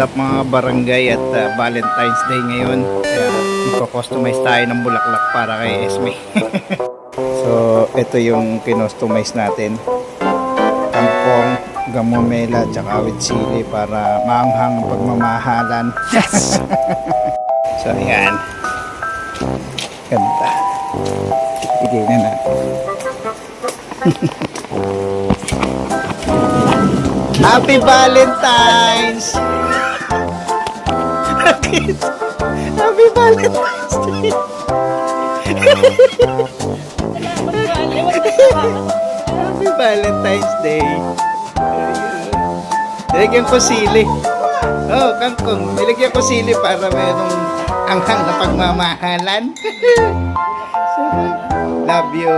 up mga barangay at Valentine's Day ngayon. Kaya magko-customize tayo ng bulaklak para kay Esme. So ito yung kinostomize natin. Kangkong, gamomela, tsaka with sili para maanghang ang pagmamahalan. Yes! So ayan. Ganda. Ibigay na natin. Happy Valentine's! Happy Valentine's Day! Happy Valentine's Day! Nilagyan ko sili. Oh, kangkong. Nilagyan ko sili para mayroong anghang na pagmamahalan. Love you.